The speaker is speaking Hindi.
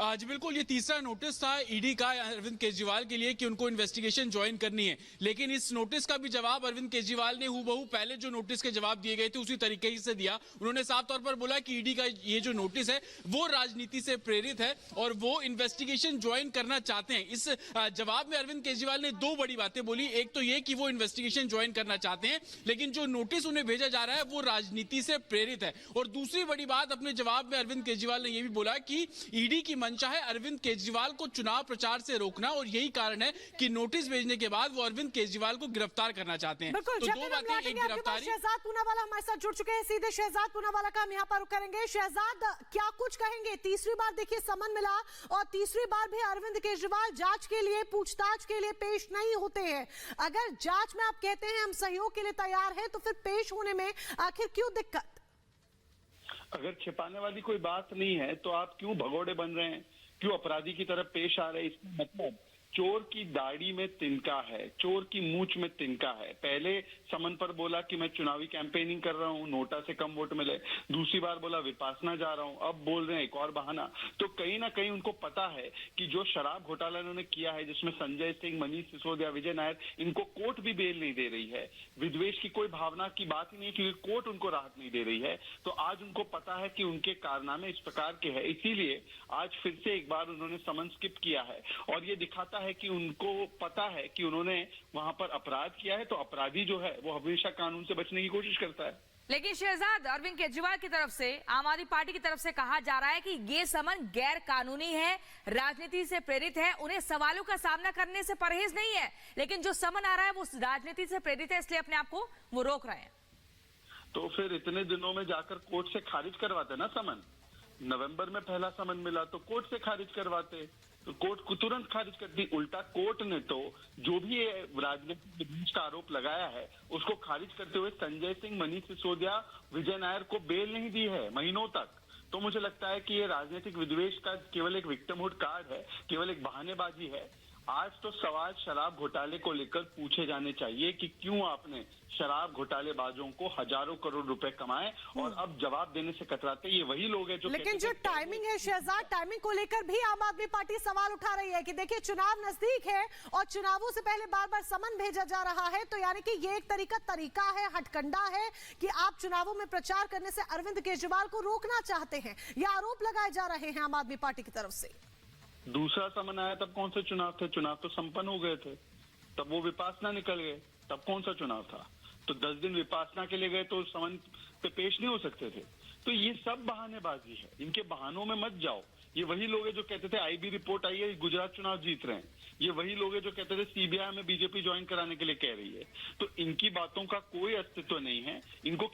जी बिल्कुल, ये तीसरा नोटिस था ईडी का अरविंद केजरीवाल के लिए कि उनको इन्वेस्टिगेशन ज्वाइन करनी है। लेकिन इस नोटिस का भी जवाब अरविंद केजरीवाल ने हूबहू पहले जो नोटिस के जवाब दिए गए थे उसी तरीके से दिया। उन्होंने साफ तौर पर बोला कि ईडी का ये जो नोटिस है वो राजनीति से प्रेरित है और वो इन्वेस्टिगेशन ज्वाइन करना चाहते हैं। इस जवाब में अरविंद केजरीवाल ने दो बड़ी बातें बोली। एक तो ये कि वो इन्वेस्टिगेशन ज्वाइन करना चाहते हैं, लेकिन जो नोटिस उन्हें भेजा जा रहा है वो राजनीति से प्रेरित है। और दूसरी बड़ी बात अपने जवाब में अरविंद केजरीवाल ने यह भी बोला कि ईडी की मंशा है अरविंद केजरीवाल को चुनाव प्रचार से रोकना और यही कारण है कि नोटिस भेजने के बाद वो अरविंद केजरीवाल को गिरफ्तार करना चाहते हैं। बिल्कुल, तो दो बातें, एक गिरफ्तारी। शहजाद पूनावाला हमारे साथ जुड़ चुके हैं, सीधे शहजाद पूनावाला का हम यहाँ पर करेंगे। शहजाद, क्या कुछ कहेंगे? तीसरी बार देखिए समन मिला और तीसरी बार भी अरविंद केजरीवाल जांच के लिए, पूछताछ के लिए पेश नहीं होते हैं। अगर जांच में आप कहते हैं हम सहयोग के लिए तैयार हैं, तो फिर पेश होने में आखिर क्यों दिक्कत? अगर छिपाने वाली कोई बात नहीं है तो आप क्यों भगोड़े बन रहे हैं, क्यों अपराधी की तरफ पेश आ रहे हैं? इसका मतलब चोर की दाढ़ी में तिनका है, चोर की मूंछ में तिनका है। पहले समन पर बोला कि मैं चुनावी कैंपेनिंग कर रहा हूं, नोटा से कम वोट मिले। दूसरी बार बोला विपासना जा रहा हूं, अब बोल रहे हैं एक और बहाना। तो कहीं ना कहीं उनको पता है कि जो शराब घोटाला इन्होंने किया है, जिसमें संजय सिंह, मनीष सिसोदिया, विजय नायर, इनको कोर्ट भी बेल नहीं दे रही है। विद्वेष की कोई भावना की बात ही नहीं, क्योंकि कोर्ट उनको राहत नहीं दे रही है। तो आज उनको पता है कि उनके कारनामे इस प्रकार के हैं, इसीलिए आज फिर से एक बार उन्होंने समन स्किप किया है। और ये दिखाता है कि उनको पता है कि उन्होंने वहां पर अपराध किया है, तो अपराधी जो है वो हमेशा कानून से बचने की कोशिश करता है। लेकिन शहजाद, अरविंद केजरीवाल की तरफ से, आम आदमी पार्टी की तरफ से कहा जा रहा है कि ये समन गैर कानूनी है, राजनीति से प्रेरित है, उन्हें सवालों का सामना करने से परहेज नहीं है। लेकिन जो समन आ रहा है वो राजनीति से प्रेरित है, इसलिए अपने आप को वो रोक रहे हैं। तो फिर इतने दिनों में जाकर कोर्ट से खारिज करवाते ना समन। नवंबर में पहला समन मिला तो कोर्ट से खारिज करवाते, तो कोर्ट को तुरंत खारिज कर दी। उल्टा कोर्ट ने तो जो भी राजनीतिक विद्वेष का आरोप लगाया है उसको खारिज करते हुए संजय सिंह, मनीष सिसोदिया, विजय नायर को बेल नहीं दी है महीनों तक। तो मुझे लगता है कि ये राजनीतिक विद्वेष का केवल एक विक्टिमहुड कार्ड है, केवल एक बहानेबाजी है। आज तो सवाल शराब घोटाले को लेकर पूछे जाने चाहिए कि क्यों आपने शराब घोटालेबाजों को हजारों करोड़ रुपए कमाए, और अब जवाब देने से कतराते ये वही लोग हैं जो। लेकिन जो टाइमिंग है शहजाद, टाइमिंग को लेकर भी आम आदमी पार्टी सवाल उठा रही है कि देखिए चुनाव नजदीक है और चुनावों से पहले बार बार समन भेजा जा रहा है। तो यानी कि ये एक तरीका है, हथकंडा है कि आप चुनावों में प्रचार करने से अरविंद केजरीवाल को रोकना चाहते हैं। ये आरोप लगाए जा रहे हैं आम आदमी पार्टी की तरफ से। दूसरा समन आया तब कौन से चुनाव थे? चुनाव तो संपन्न हो गए थे, तब वो विपासना निकल गए, तब कौन सा चुनाव था? तो 10 दिन विपासना के लिए गए तो समन पे पेश नहीं हो सकते थे। तो ये सब बहानेबाजी है, इनके बहानों में मत जाओ। ये वही लोग हैं जो कहते थे आईबी रिपोर्ट आई है, गुजरात चुनाव जीत रहे हैं। ये वही लोग हैं जो कहते थे सीबीआई में बीजेपी ज्वाइन कराने के लिए कह रही है। तो इनकी बातों का कोई अस्तित्व नहीं है। इनको